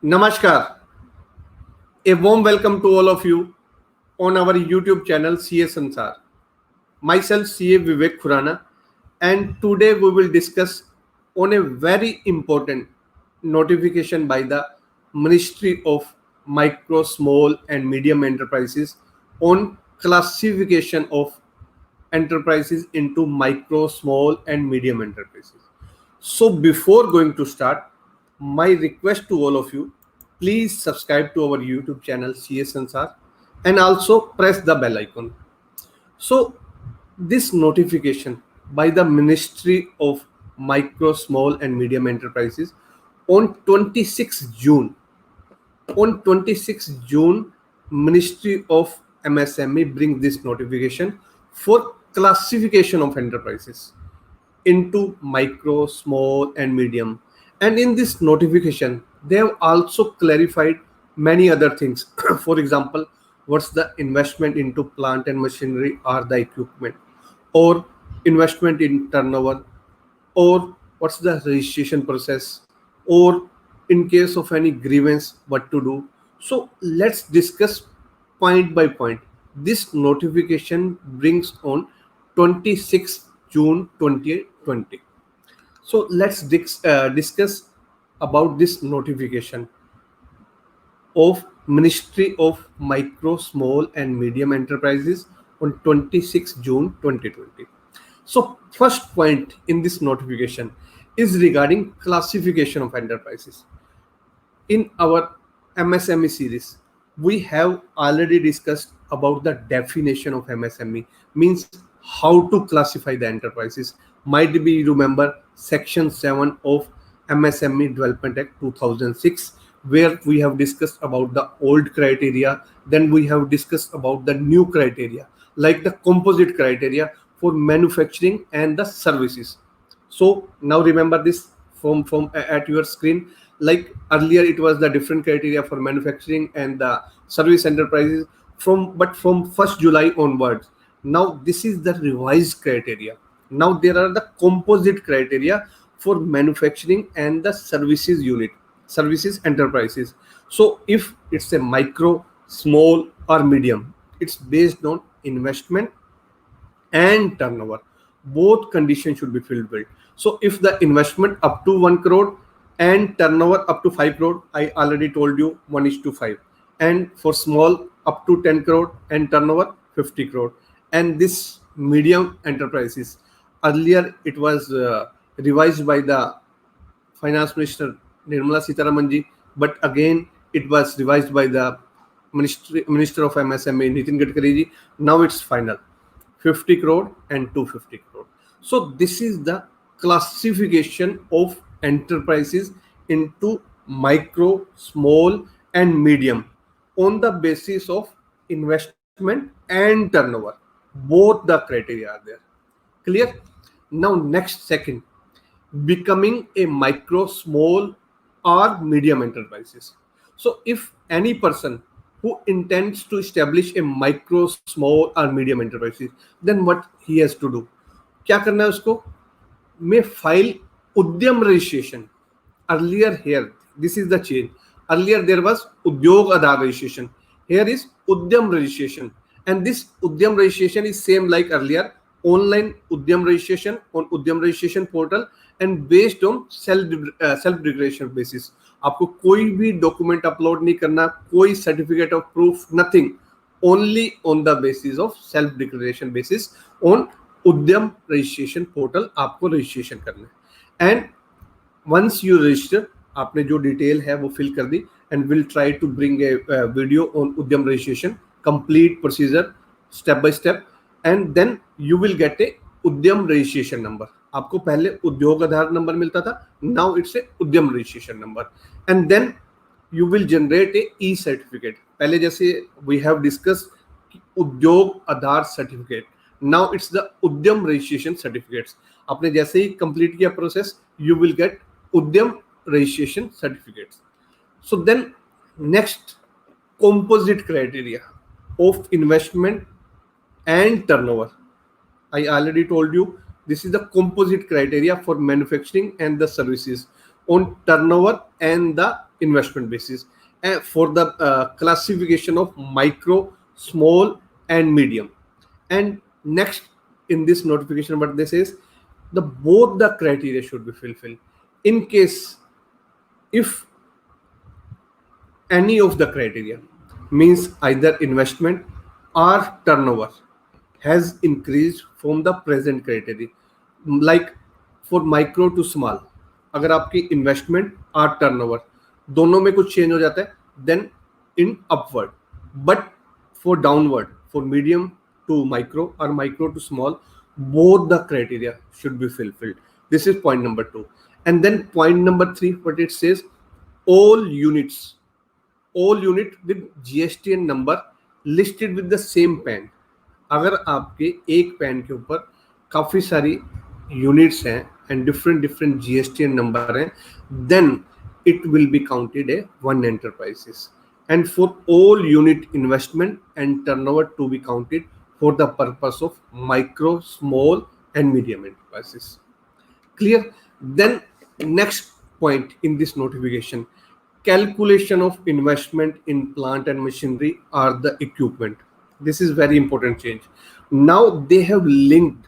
Namaskar. A warm welcome to all of you on our YouTube channel CA Sansar. Myself CA Vivek Khurana, and today we will discuss on a very important notification by the Ministry of Micro, Small and Medium Enterprises on classification of enterprises into micro, small and medium enterprises. So before going to start, my request to all of you, please subscribe to our YouTube channel CS Sansar and also press the bell icon. So this notification by the Ministry of Micro, Small and Medium Enterprises on 26 June. On 26 June, Ministry of MSME brings this notification for classification of enterprises into micro, small, and medium. And in this notification, they have also clarified many other things. For example, what's the investment into plant and machinery or the equipment, or investment in turnover, or what's the registration process, or in case of any grievance, what to do. So let's discuss point by point. This notification brings on 26 June 2020. So let's discuss about this notification of Ministry of Micro, Small and Medium Enterprises on 26 June 2020. So first point in this notification is regarding classification of enterprises. In our MSME series, we have already discussed about the definition of MSME, means how to classify the enterprises. Might be you remember section 7 of MSME Development Act 2006, where we have discussed about the old criteria, then we have discussed about the new criteria, like the composite criteria for manufacturing and the services. So now remember this from at your screen. Like earlier, it was the different criteria for manufacturing and the service enterprises. From 1st July onwards, now this is the revised criteria. Now there are the composite criteria for manufacturing and the services enterprises. So if it's a micro, small or medium, it's based on investment and turnover. Both conditions should be fulfilled. So if the investment up to 1 crore and turnover up to 5 crore, I already told you 1:5. And for small, up to 10 crore and turnover 50 crore. And this medium enterprises, earlier it was revised by the Finance Minister Nirmala Sitharaman ji, but again it was revised by the Minister of MSME Nitin Gadkari ji. Now it's final, 50 crore and 250 crore. So this is the classification of enterprises into micro, small and medium on the basis of investment and turnover. Both the criteria are there. Clear? Now next, second, becoming a micro, small or medium enterprises. So if any person who intends to establish a micro, small or medium enterprises, then what he has to do? क्या करना है उसको? May file उद्यम registration. Earlier here, this is the change. Earlier there was Udyog Aadhar registration. Here is Udyam registration, and this Udyam registration is same like earlier. Online Udyam registration on Udyam registration portal and based on self declaration basis. आपको कोई भी document upload नहीं करना, कोई certificate of proof, nothing, only on the basis of self declaration basis on Udyam registration portal आपको registration करना है. And once you register, आपने जो डिटेल है वो फिल कर दी, and will try to bring a video on Udyam registration complete procedure step by step, and then you will get a Udyam registration number. आपको पहले उद्योग आधार नंबर मिलता था, now it's a Udyam registration number, and then you will generate a e certificate. पहले जैसे we have discuss Udyog Aadhaar certificate, now it's the Udyam registration certificates. आपने जैसे ही कंप्लीट किया process, you will get Udyam registration certificates. So then next, composite criteria of investment and turnover. I already told you this is the composite criteria for manufacturing and the services on turnover and the investment basis for the classification of micro, small and medium. And next in this notification what this is, the both the criteria should be fulfilled. In case if any of the criteria, means either investment or turnover has increased from the present criteria, like for micro to small, अगर आपकी investment और turnover दोनों में कुछ change हो जाता है, then in upward, but for downward, for medium to micro or micro to small, both the criteria should be fulfilled. This is point number 2. And then point number 3, what it says, all unit with GSTN number listed with the same PAN. अगर आपके एक pan के ऊपर काफी सारी units हैं and different GSTN number हैं, then it will be counted a one enterprises. And for all unit investment and turnover to be counted for the purpose of micro, small and medium enterprises. Clear? Then next point in this notification, calculation of investment in plant and machinery or the equipment. This is very important change. Now they have linked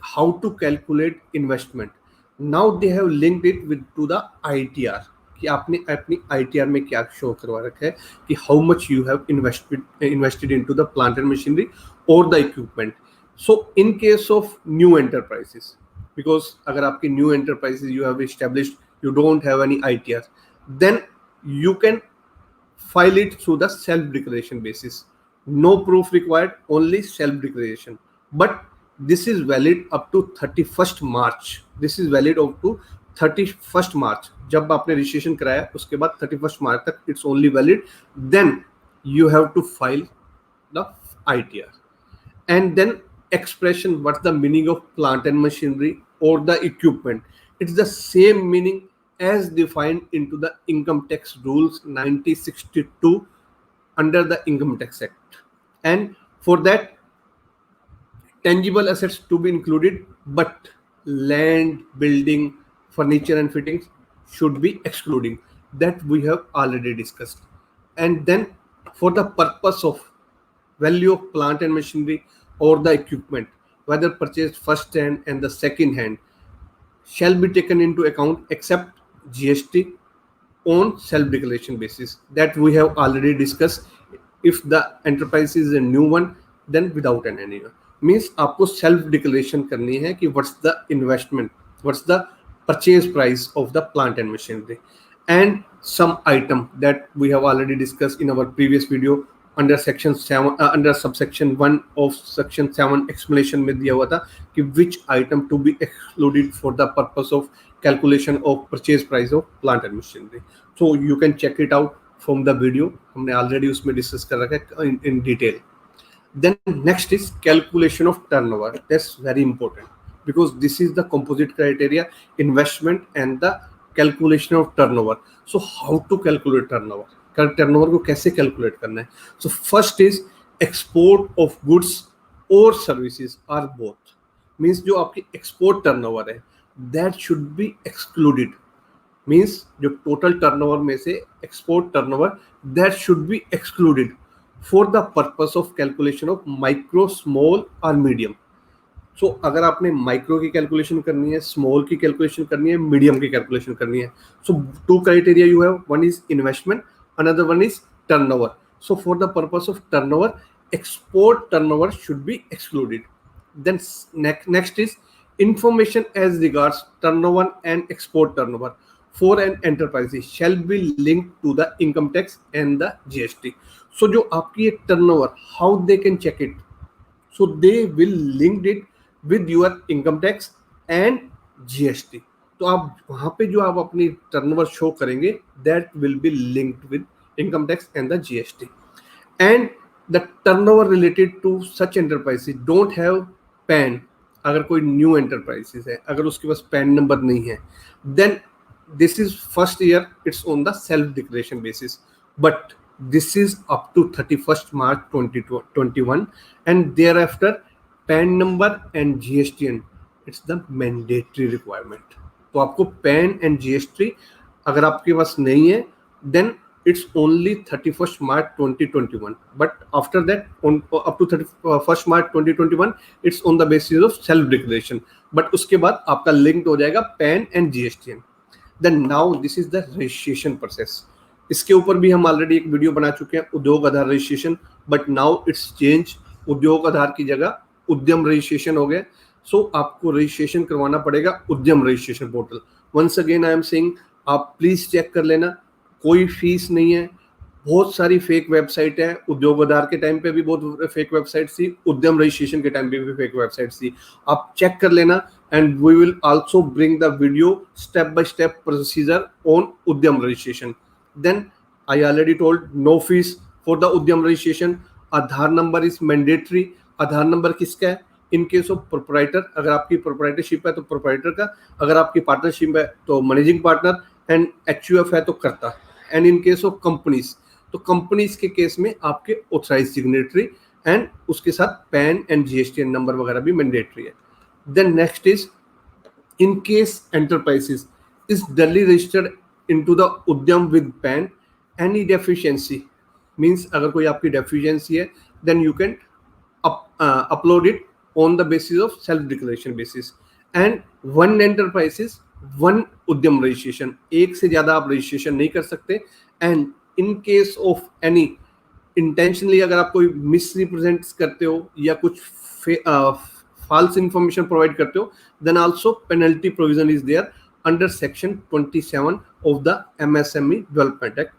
how to calculate investment. Now they have linked it with to the ITR. कि आपने अपनी ITR में क्या show करवा रखा है कि how much you have invested into the plant and machinery or the equipment. So in case of new enterprises, because अगर आपके new enterprises you have established, you don't have any ITR, then you can file it through the self-declaration basis. No proof required, only self-declaration. But this is valid up to 31st March. This is valid up to 31st March. जब आपने registration कराया उसके बाद 31st March तक it's only valid. Then you have to file the ITR. And then expression, what's the meaning of plant and machinery or the equipment? It's the same meaning as defined into the Income Tax Rules 1962 under the Income Tax Act. And for that, tangible assets to be included, but land, building, furniture and fittings should be excluding. That we have already discussed. And then for the purpose of value of plant and machinery or the equipment, whether purchased first hand and the second hand, shall be taken into account except GST on self-declaration basis. That we have already discussed. If the enterprise is a new one, then without an annual. Means आपको self declaration करनी है कि what's the investment, what's the purchase price of the plant and machinery, and some item that we have already discussed in our previous video under section 7 under subsection 1 of section 7 explanation में दिया हुआ था कि which item to be excluded for the purpose of calculation of purchase price of plant and machinery. So you can check it out from the video. हमने already उसमें discuss कर रखा है in detail. Then next is calculation of turnover. That's very important because this is the composite criteria, investment and the calculation of turnover. So how to calculate turnover? Turnover को कैसे calculate करना है? So first is export of goods or services or both. Means जो आपकी export turnover है, that should be excluded. Means जो total turnover में से export turnover, that should be excluded for the purpose of calculation of micro, small or medium. So अगर आपने micro की calculation करनी है, small की calculation करनी है, medium की calculation करनी है, so two criteria you have. One is investment, another one is turnover. So for the purpose of turnover, export turnover should be excluded. Then next is information as regards turnover and export turnover for an enterprise shall be linked to the income tax and the GST. So जो आपकी ये turnover, how they can check it? So they will link it with your income tax and GST. तो आप वहाँ पे जो आप अपनी turnover show करेंगे, that will be linked with income tax and the GST. And the turnover related to such enterprises don't have PAN. अगर कोई new enterprises है, अगर उसके पास PAN number नहीं है, then this is first year, it's on the self declaration basis. But this is up to 31st March 2021, and thereafter PAN number and GSTN, it's the mandatory requirement. तो आपको PAN and GST अगर आपके पास नहीं है then it's only 31st March 2021, but after that on up to 31st March 2021 it's on the basis of self declaration, but उसके बाद आपका linked हो जाएगा PAN and GSTN. Then now this is the registration process. इसके ऊपर भी हम already एक वीडियो बना चुके हैं, Udyog Aadhaar registration, but now it's change, Udyog Aadhaar की जगह उद्यम रजिस्ट्रेशन हो गया. सो आपको रजिस्ट्रेशन करवाना पड़ेगा Udyam registration portal. Once again I am saying, आप प्लीज चेक कर लेना, कोई फीस नहीं है. बहुत सारी फेक वेबसाइट है, उद्योग आधार के टाइम पे भी बहुत फेक वेबसाइट थी, उद्यम रजिस्ट्रेशन के टाइम पे भी फेक वेबसाइट थी. आप चेक कर लेना and we will also bring the video step by step procedure on udyam registration. Then I already told no fees for the udyam registration. Aadhaar number is mandatory. Aadhaar number किसका है? In case of proprietor, अगर आपकी proprietorship है तो proprietor का, अगर आपकी partnership है तो managing partner, and HUF है तो कर्ता. And in case of companies, तो companies के केस में आपके authorized signatory and उसके साथ PAN and GSTN नंबर वगैरह भी mandatory है. Then next is, in case enterprises is duly registered into the Udyam with PAN, any deficiency means अगर कोई आपकी deficiency है then you can upload it on the basis of self declaration basis. And one enterprises one Udyam registration, एक से ज़्यादा आप registration नहीं कर सकते. And in case of any intentionally अगर आप कोई misrepresent करते हो या कुछ false information provide करते हो, then also penalty provision is there under section 27 of the MSME Development Act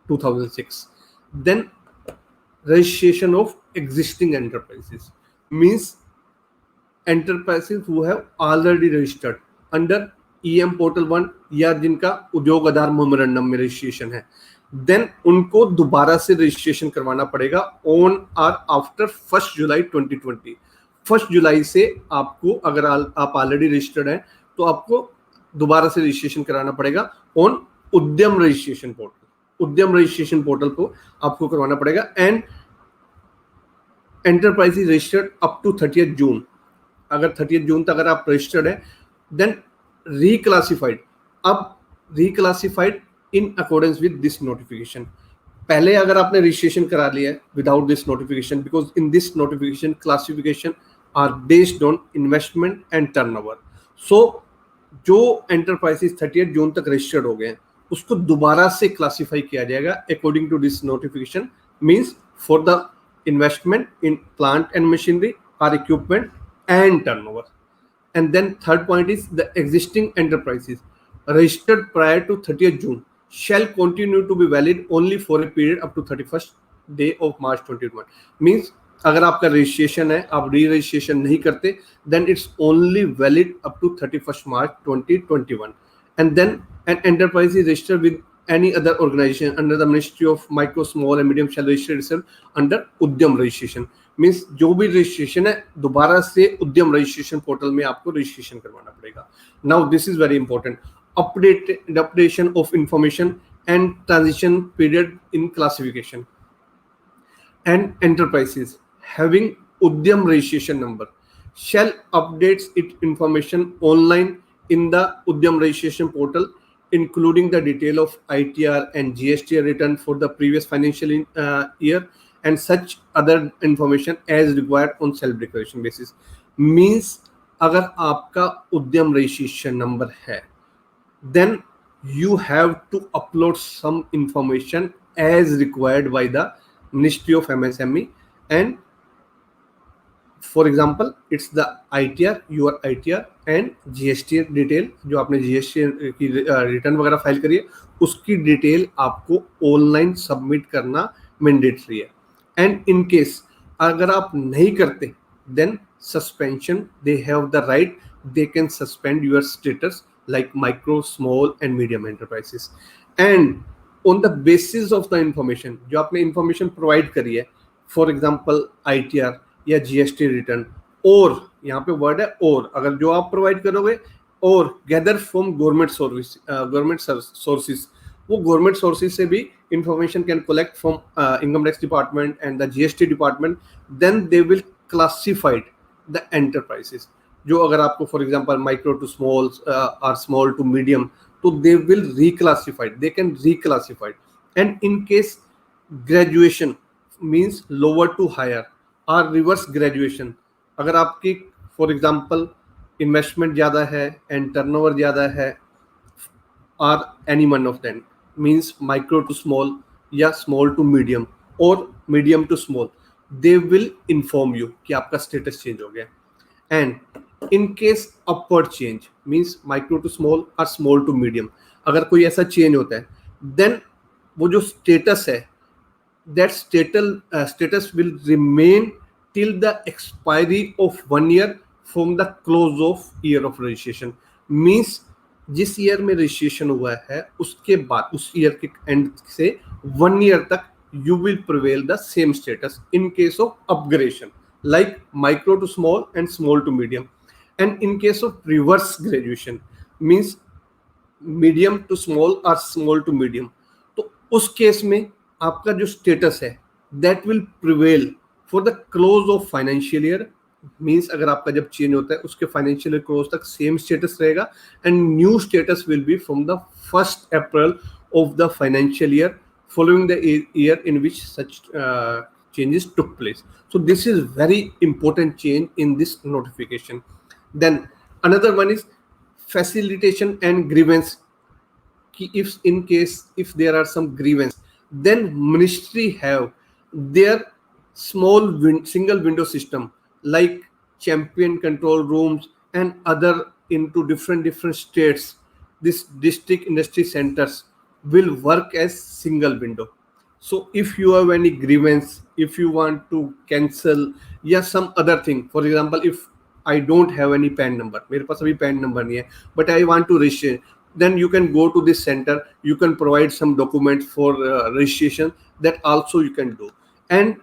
2006. Then registration of existing enterprises means enterprises who have already registered under EM Portal 1 या जिनका उद्योग आधार memorandum में registration है, then उनको दोबारा से रजिस्ट्रेशन करवाना पड़ेगा ऑन और आफ्टर 1 जुलाई 2020. 1 जुलाई से आपको, अगर आप ऑलरेडी रजिस्टर्ड हैं तो आपको दोबारा से रजिस्ट्रेशन कराना पड़ेगा on Udyam registration portal. Udyam registration portal को आपको करवाना पड़ेगा. And enterprise is registered up to 30th June. अगर 30th जून तक अगर आप रजिस्टर्ड है देन रिक्लासिफाइड. अब reclassified in accordance with this notification. पहले अगर आपने रजिस्ट्रेशन करा लिया है without this notification, because in this notification classification are based on investment and turnover. So जो एंटरप्राइजेस 30th जून तक रजिस्टर्ड हो गए हैं उसको दोबारा से क्लासिफाई किया जाएगा according to this notification. Means for the investment in plant and machinery और equipment and turnover. And then third point is the existing enterprises registered prior to 30th June shall continue to be valid only for a period up to 31st day of March 2021. Means अगर आपका registration है, आप री registration नहीं करते, then it's only valid up to 31st March 2021. And then an enterprise is registered with any other organization under the Ministry of Micro, Small and Medium shall register itself under Udyam registration. Means जो भी registration है दोबारा से उद्यम registration portal में आपको registration करवाना पड़ेगा. Now this is very important. Updation of information and transition period in classification. And enterprises having Udyam registration number shall update its information online in the Udyam registration portal, including the detail of ITR and GST return for the previous financial year and such other information as required on self declaration basis. Means अगर आपका उद्यम registration number है then you have to upload some information as required by the Ministry of MSME. And for example it's the ITR, your ITR and GST detail, जो आपने GST की return वगैरह file करी है उसकी डिटेल आपको online submit करना mandatory है. एंड इन केस अगर आप नहीं करते then suspension, they have the right, they can suspend your status like micro, small and medium enterprises. And on the basis of the information जो आपने information provide करी है, for example ITR या GST return, और यहाँ पे word है और, अगर जो आप प्रोवाइड करोगे और gather from government service, government sources, वो गवर्नमेंट सोर्सेज से भी information can collect from income tax department and the GST department, then they will classified the enterprises. जो अगर आपको for example micro to small और small to medium तो they will reclassify, they can reclassify. And in case graduation means lower to higher or reverse graduation, अगर आपकी for example investment ज़्यादा है and turnover ज़्यादा है, or any one of them means micro to small या small to medium or medium to small, they will inform you कि आपका status change हो गया. And in case upward change means micro to small or small to medium, अगर कोई ऐसा change होता है then वो जो status है that status will remain till the expiry of 1 year from the close of year of registration. means जिस year में रजिस्ट्रेशन हुआ है उसके बाद उस ईयर के एंड से 1 ईयर तक you will prevail the same status in case of upgradation like micro to small and small to medium. And in case of reverse graduation means medium to small और small to medium, तो उस case में आपका जो status है that will prevail for the close of financial year. Means अगर आपका जब चेंज होता है उसके फाइनेंशियल क्लोज तक सेम स्टेटस रहेगा and new status will be from the 1st April of the financial year following the year in which such changes took place. So this is very important change in this notification. Then another one is facilitation and grievance. If in case if there are some grievance, then ministry have their small single window system like champion control rooms and other into different states. This district industry centers will work as single window. So if you have any grievance, if you want to cancel या some other thing, for example if I don't have any PAN number, मेरे पास अभी PAN number नहीं है but I want to register, then you can go to this center, you can provide some documents for registration, that also you can do. And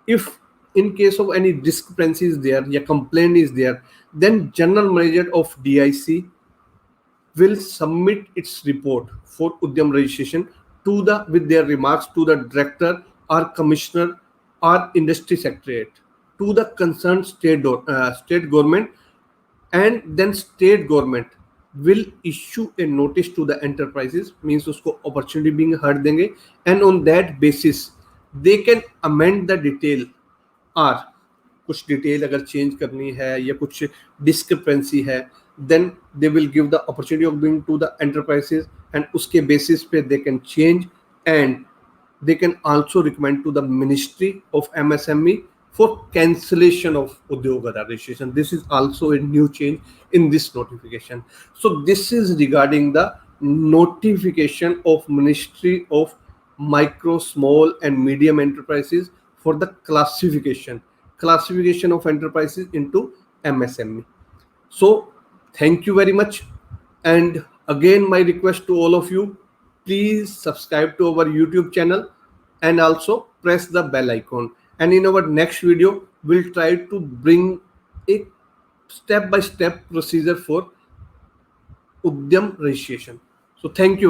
if in case of any discrepancies there या complaint is there, then general manager of DIC will submit its report for Udyam registration to the with their remarks to the director or commissioner or industry secretariat to the concerned state government, and then state government will issue a notice to the enterprises, means usko opportunity being heard देंगे, and on that basis they can amend the detail or कुछ detail अगर change करनी है या कुछ discrepancy है, then they will give the opportunity of being to the enterprises and uske basis pe they can change, and they can also recommend to the Ministry of MSME for cancellation of Udyog Aadhaar registration. This is also a new change in this notification. So this is regarding the notification of Ministry of Micro, Small and Medium Enterprises for the classification of enterprises into MSME. So thank you very much, and again my request to all of you, please subscribe to our YouTube channel and also press the bell icon, and in our next video we'll try to bring a step by step procedure for Udyam registration. So thank you.